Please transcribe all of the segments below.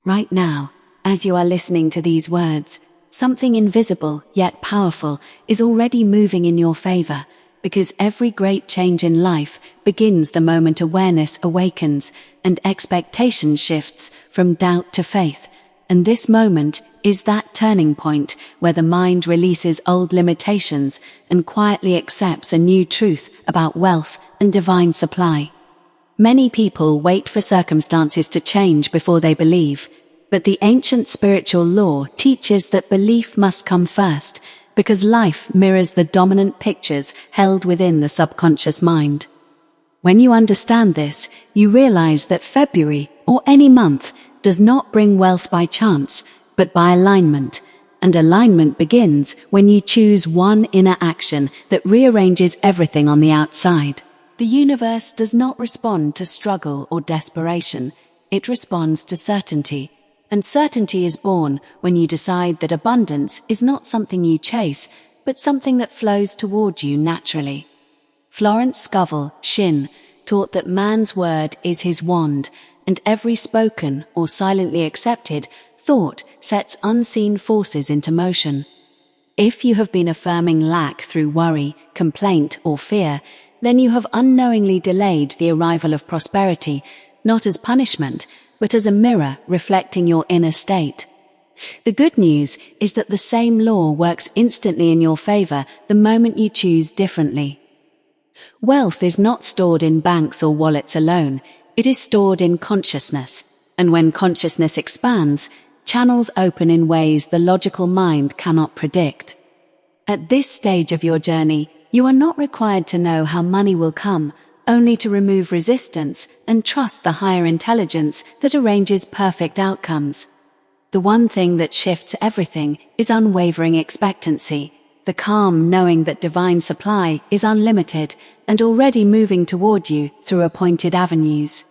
Right now, as you are listening to these words, something invisible yet powerful is already moving in your favor, because every great change in life begins the moment awareness awakens and expectation shifts from doubt to faith. And this moment is that turning point where the mind releases old limitations and quietly accepts a new truth about wealth and divine supply. Many people wait for circumstances to change before they believe, but the ancient spiritual law teaches that belief must come first, because life mirrors the dominant pictures held within the subconscious mind. When you understand this, you realize that February, or any month, does not bring wealth by chance, but by alignment. And alignment begins when you choose one inner action that rearranges everything on the outside. The universe does not respond to struggle or desperation. It responds to certainty. And certainty is born when you decide that abundance is not something you chase, but something that flows toward you naturally. Florence Scovel, Shin, taught that man's word is his wand, and every spoken or silently accepted thought sets unseen forces into motion. If you have been affirming lack through worry, complaint, or fear, then you have unknowingly delayed the arrival of prosperity, not as punishment, but as a mirror reflecting your inner state. The good news is that the same law works instantly in your favor the moment you choose differently. Wealth is not stored in banks or wallets alone, it is stored in consciousness, and when consciousness expands, channels open in ways the logical mind cannot predict. At this stage of your journey, you are not required to know how money will come, only to remove resistance and trust the higher intelligence that arranges perfect outcomes. The one thing that shifts everything is unwavering expectancy, the calm knowing that divine supply is unlimited and already moving toward you through appointed avenues.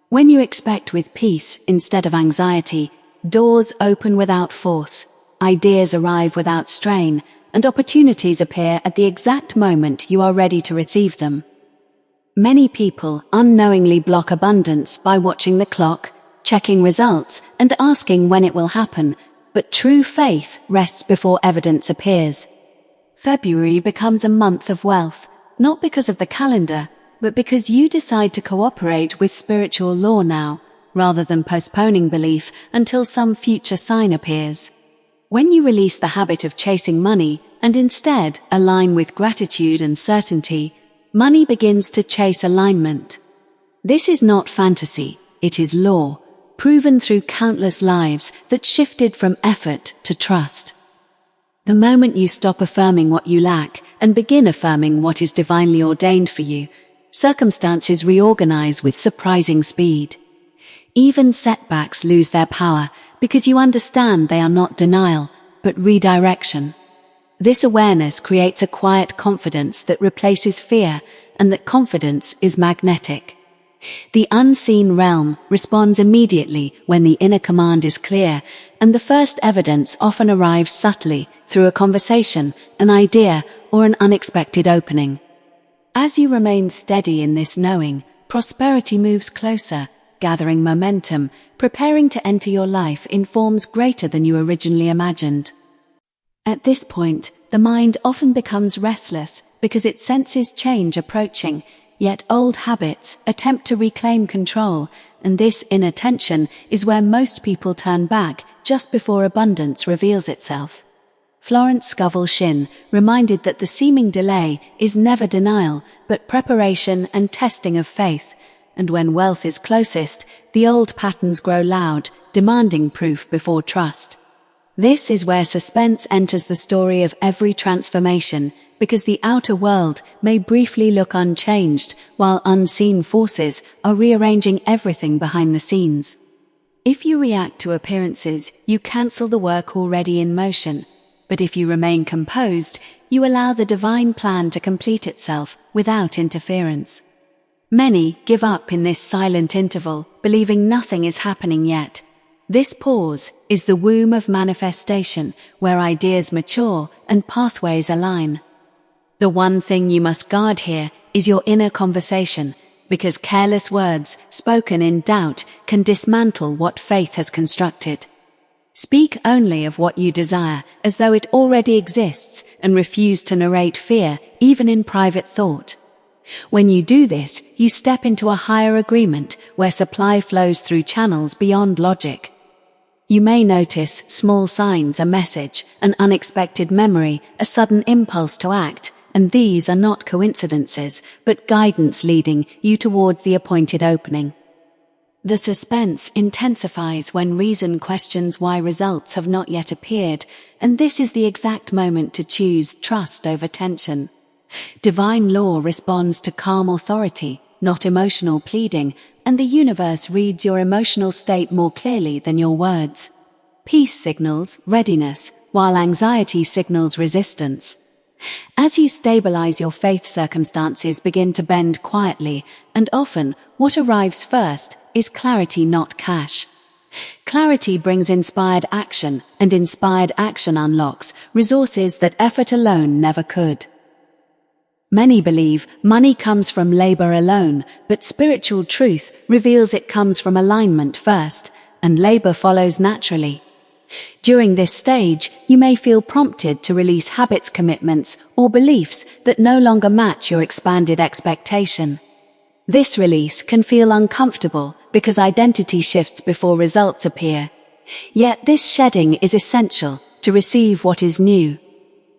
When you expect with peace instead of anxiety, doors open without force, ideas arrive without strain, and opportunities appear at the exact moment you are ready to receive them. Many people unknowingly block abundance by watching the clock, checking results, and asking when it will happen, but true faith rests before evidence appears. February becomes a month of wealth, not because of the calendar, but because you decide to cooperate with spiritual law now, rather than postponing belief until some future sign appears. When you release the habit of chasing money and instead align with gratitude and certainty, money begins to chase alignment. This is not fantasy, it is law, proven through countless lives that shifted from effort to trust. The moment you stop affirming what you lack and begin affirming what is divinely ordained for you, circumstances reorganize with surprising speed. Even setbacks lose their power because you understand they are not denial, but redirection. This awareness creates a quiet confidence that replaces fear, and that confidence is magnetic. The unseen realm responds immediately when the inner command is clear, and the first evidence often arrives subtly through a conversation, an idea, or an unexpected opening. As you remain steady in this knowing, prosperity moves closer, gathering momentum, preparing to enter your life in forms greater than you originally imagined. At this point, the mind often becomes restless because it senses change approaching, yet old habits attempt to reclaim control, and this inner tension is where most people turn back just before abundance reveals itself. Florence Scovel Shin reminded that the seeming delay is never denial, but preparation and testing of faith. And when wealth is closest, the old patterns grow loud, demanding proof before trust. This is where suspense enters the story of every transformation, because the outer world may briefly look unchanged, while unseen forces are rearranging everything behind the scenes. If you react to appearances, you cancel the work already in motion. But if you remain composed, you allow the divine plan to complete itself without interference. Many give up in this silent interval, believing nothing is happening yet. This pause is the womb of manifestation, where ideas mature and pathways align. The one thing you must guard here is your inner conversation, because careless words spoken in doubt can dismantle what faith has constructed. Speak only of what you desire as though it already exists, and refuse to narrate fear even in private thought. When you do this, you step into a higher agreement where supply flows through channels beyond logic. You may notice small signs, a message, an unexpected memory, a sudden impulse to act, and these are not coincidences, but guidance leading you toward the appointed opening. The suspense intensifies when reason questions why results have not yet appeared, and this is the exact moment to choose trust over tension. Divine law responds to calm authority, not emotional pleading, and the universe reads your emotional state more clearly than your words. Peace signals readiness, while anxiety signals resistance. As you stabilize your faith, circumstances begin to bend quietly, and often what arrives first is clarity, not cash. Clarity brings inspired action, and inspired action unlocks resources that effort alone never could. Many believe money comes from labor alone, but spiritual truth reveals it comes from alignment first, and labor follows naturally. During this stage, you may feel prompted to release habits, commitments, or beliefs that no longer match your expanded expectation. This release can feel uncomfortable because identity shifts before results appear. Yet this shedding is essential to receive what is new.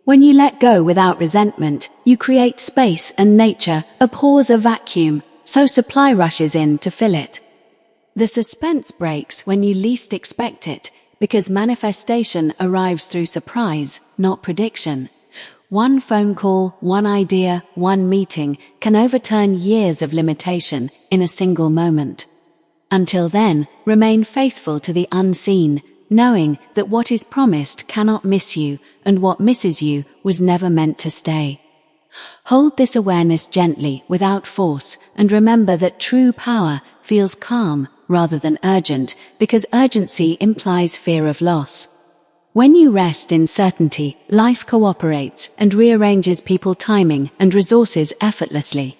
When you let go without resentment, you create space, and nature abhors a vacuum, so supply rushes in to fill it. The suspense breaks when you least expect it, because manifestation arrives through surprise, not prediction. One phone call, one idea, one meeting can overturn years of limitation in a single moment. Until then, remain faithful to the unseen, knowing that what is promised cannot miss you, and what misses you was never meant to stay. Hold this awareness gently, without force, and remember that true power feels calm rather than urgent, because urgency implies fear of loss. When you rest in certainty, life cooperates and rearranges people, timing, and resources effortlessly.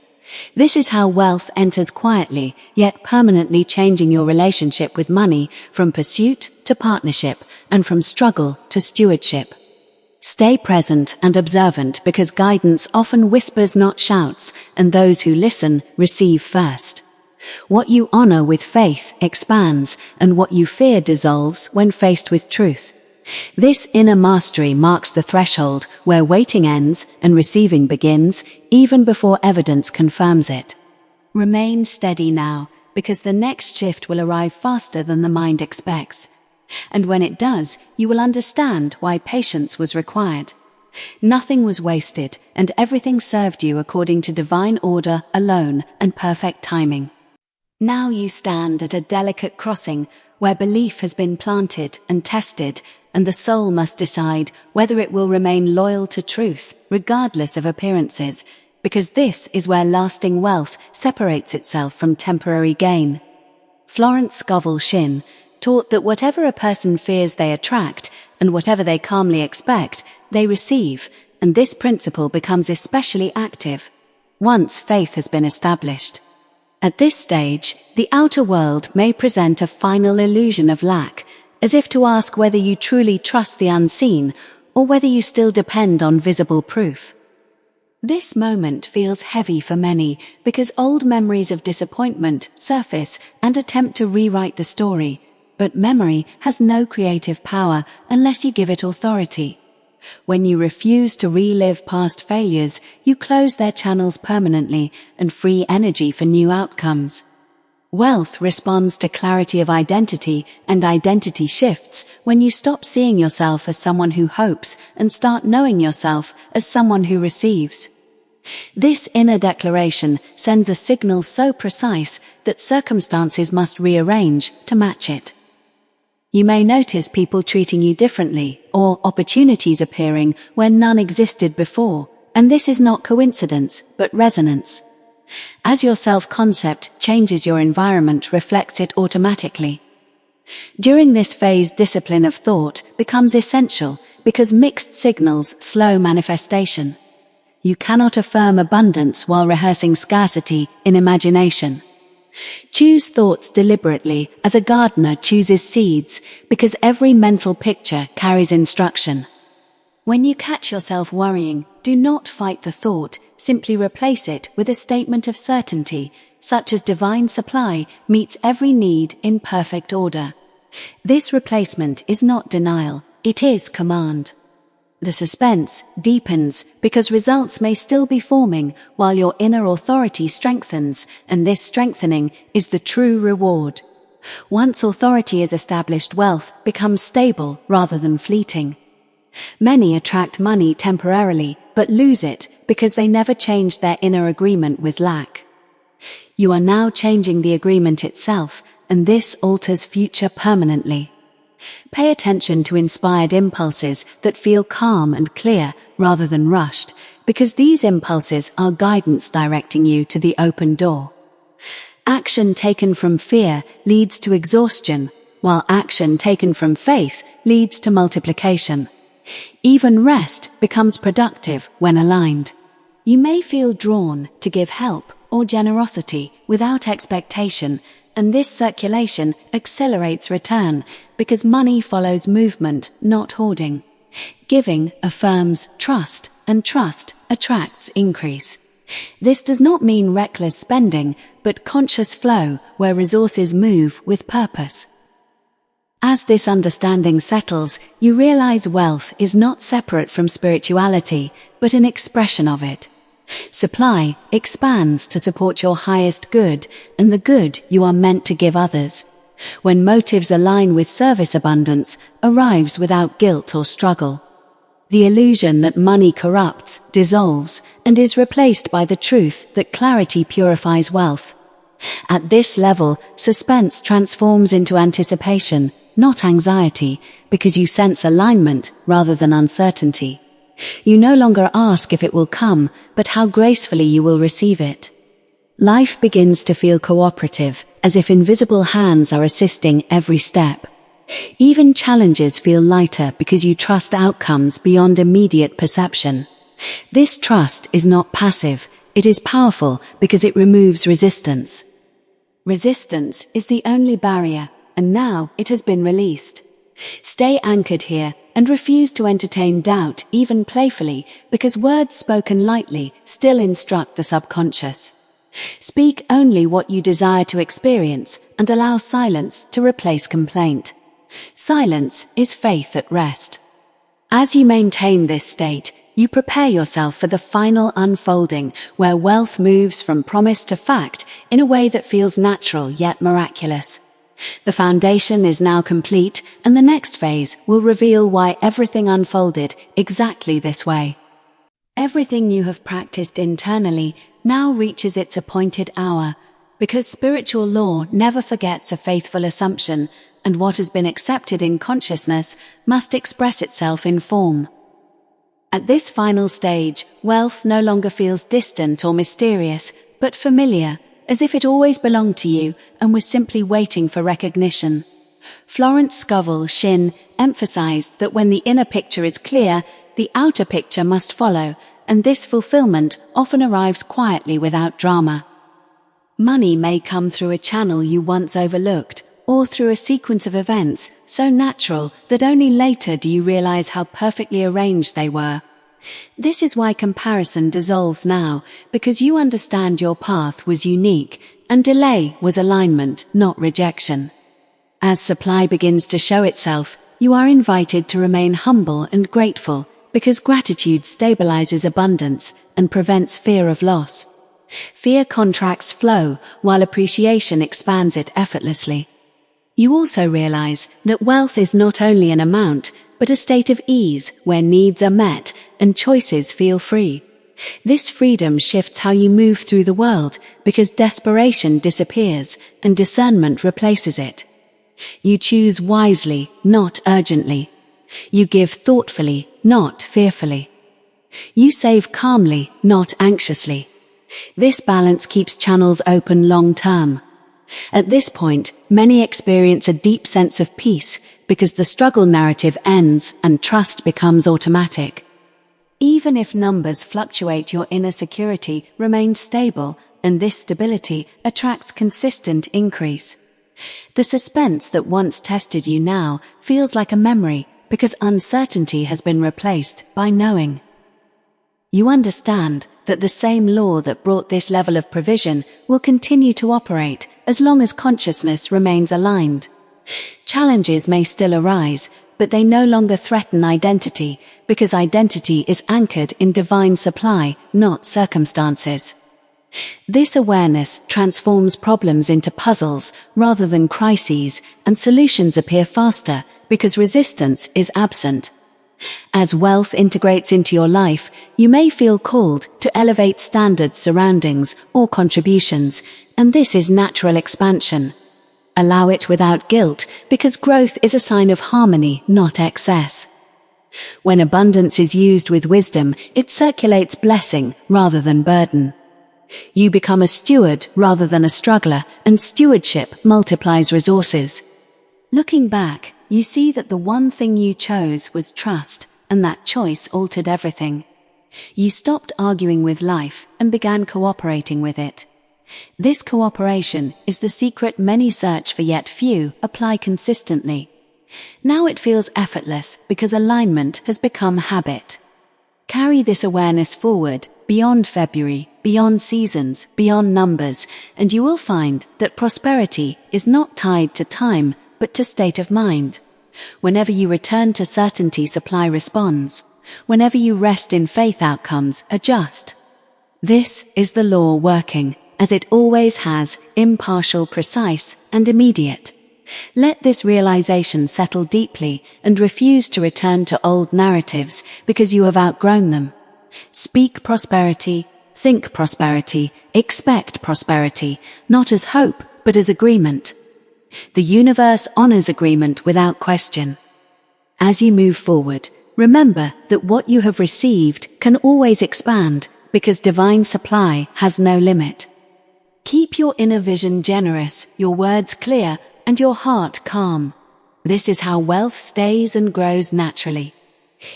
This is how wealth enters quietly, yet permanently changing your relationship with money, from pursuit to partnership, and from struggle to stewardship. Stay present and observant, because guidance often whispers, not shouts, and those who listen receive first. What you honor with faith expands, and what you fear dissolves when faced with truth. This inner mastery marks the threshold where waiting ends and receiving begins, even before evidence confirms it. Remain steady now, because the next shift will arrive faster than the mind expects. And when it does, you will understand why patience was required. Nothing was wasted, and everything served you according to divine order alone and perfect timing. Now you stand at a delicate crossing where belief has been planted and tested, and the soul must decide whether it will remain loyal to truth, regardless of appearances, because this is where lasting wealth separates itself from temporary gain. Florence Scovel Shinn taught that whatever a person fears they attract, and whatever they calmly expect, they receive, and this principle becomes especially active once faith has been established. At this stage, the outer world may present a final illusion of lack, as if to ask whether you truly trust the unseen, or whether you still depend on visible proof. This moment feels heavy for many, because old memories of disappointment surface and attempt to rewrite the story, but memory has no creative power unless you give it authority. When you refuse to relive past failures, you close their channels permanently and free energy for new outcomes. Wealth responds to clarity of identity, and identity shifts when you stop seeing yourself as someone who hopes and start knowing yourself as someone who receives. This inner declaration sends a signal so precise that circumstances must rearrange to match it. You may notice people treating you differently, or opportunities appearing where none existed before, and this is not coincidence, but resonance. As your self-concept changes, your environment reflects it automatically. During this phase, discipline of thought becomes essential, because mixed signals slow manifestation. You cannot affirm abundance while rehearsing scarcity in imagination. Choose thoughts deliberately as a gardener chooses seeds, because every mental picture carries instruction. When you catch yourself worrying, do not fight the thought, simply replace it with a statement of certainty, such as divine supply meets every need in perfect order. This replacement is not denial, it is command. The suspense deepens because results may still be forming while your inner authority strengthens, and this strengthening is the true reward. Once authority is established, wealth becomes stable rather than fleeting. Many attract money temporarily, but lose it because they never change their inner agreement with lack. You are now changing the agreement itself, and this alters future permanently. Pay attention to inspired impulses that feel calm and clear rather than rushed, because these impulses are guidance directing you to the open door. Action taken from fear leads to exhaustion, while action taken from faith leads to multiplication. Even rest becomes productive when aligned. You may feel drawn to give help or generosity without expectation, and this circulation accelerates return because money follows movement, not hoarding. Giving affirms trust, and trust attracts increase. This does not mean reckless spending, but conscious flow where resources move with purpose. As this understanding settles, you realize wealth is not separate from spirituality, but an expression of it. Supply expands to support your highest good and the good you are meant to give others. When motives align with service, abundance arrives without guilt or struggle. The illusion that money corrupts dissolves and is replaced by the truth that clarity purifies wealth. At this level, suspense transforms into anticipation, not anxiety, because you sense alignment rather than uncertainty. You no longer ask if it will come, but how gracefully you will receive it. Life begins to feel cooperative, as if invisible hands are assisting every step. Even challenges feel lighter because you trust outcomes beyond immediate perception. This trust is not passive, it is powerful because it removes resistance. Resistance is the only barrier, and now it has been released. Stay anchored here and refuse to entertain doubt, even playfully, because words spoken lightly still instruct the subconscious. Speak only what you desire to experience and allow silence to replace complaint. Silence is faith at rest. As you maintain this state, you prepare yourself for the final unfolding, where wealth moves from promise to fact in a way that feels natural yet miraculous. The foundation is now complete, and the next phase will reveal why everything unfolded exactly this way. Everything you have practiced internally now reaches its appointed hour, because spiritual law never forgets a faithful assumption, and what has been accepted in consciousness must express itself in form. At this final stage, wealth no longer feels distant or mysterious, but familiar, as if it always belonged to you and was simply waiting for recognition. Florence Scovel Shinn emphasized that when the inner picture is clear, the outer picture must follow, and this fulfillment often arrives quietly without drama. Money may come through a channel you once overlooked, or through a sequence of events so natural that only later do you realize how perfectly arranged they were. This is why comparison dissolves now, because you understand your path was unique, and delay was alignment, not rejection. As supply begins to show itself, you are invited to remain humble and grateful, because gratitude stabilizes abundance and prevents fear of loss. Fear contracts flow, while appreciation expands it effortlessly. You also realize that wealth is not only an amount, but a state of ease where needs are met and choices feel free. This freedom shifts how you move through the world, because desperation disappears and discernment replaces it. You choose wisely, not urgently. You give thoughtfully, not fearfully. You save calmly, not anxiously. This balance keeps channels open long term. At this point, many experience a deep sense of peace because the struggle narrative ends and trust becomes automatic. Even if numbers fluctuate, your inner security remains stable, and this stability attracts consistent increase. The suspense that once tested you now feels like a memory because uncertainty has been replaced by knowing. You understand that the same law that brought this level of provision will continue to operate as long as consciousness remains aligned. Challenges may still arise, but they no longer threaten identity because identity is anchored in divine supply, not circumstances. This awareness transforms problems into puzzles rather than crises, and solutions appear faster because resistance is absent. As wealth integrates into your life, you may feel called to elevate standards, surroundings, or contributions, and this is natural expansion. Allow it without guilt, because growth is a sign of harmony, not excess. When abundance is used with wisdom, it circulates blessing rather than burden. You become a steward rather than a struggler, and stewardship multiplies resources. Looking back, you see that the one thing you chose was trust, and that choice altered everything. You stopped arguing with life and began cooperating with it. This cooperation is the secret many search for, yet few apply consistently. Now it feels effortless because alignment has become habit. Carry this awareness forward, beyond February, beyond seasons, beyond numbers, and you will find that prosperity is not tied to time, but to state of mind. Whenever you return to certainty, supply responds. Whenever you rest in faith, outcomes adjust. This is the law working, as it always has, impartial, precise, and immediate. Let this realization settle deeply and refuse to return to old narratives because you have outgrown them. Speak prosperity, think prosperity, expect prosperity, not as hope, but as agreement. The universe honors agreement without question. As you move forward, remember that what you have received can always expand because divine supply has no limit. Keep your inner vision generous, your words clear, and your heart calm. This is how wealth stays and grows naturally.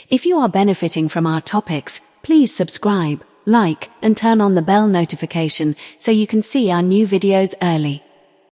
If you are benefiting from our topics, please subscribe, like, and turn on the bell notification so you can see our new videos early.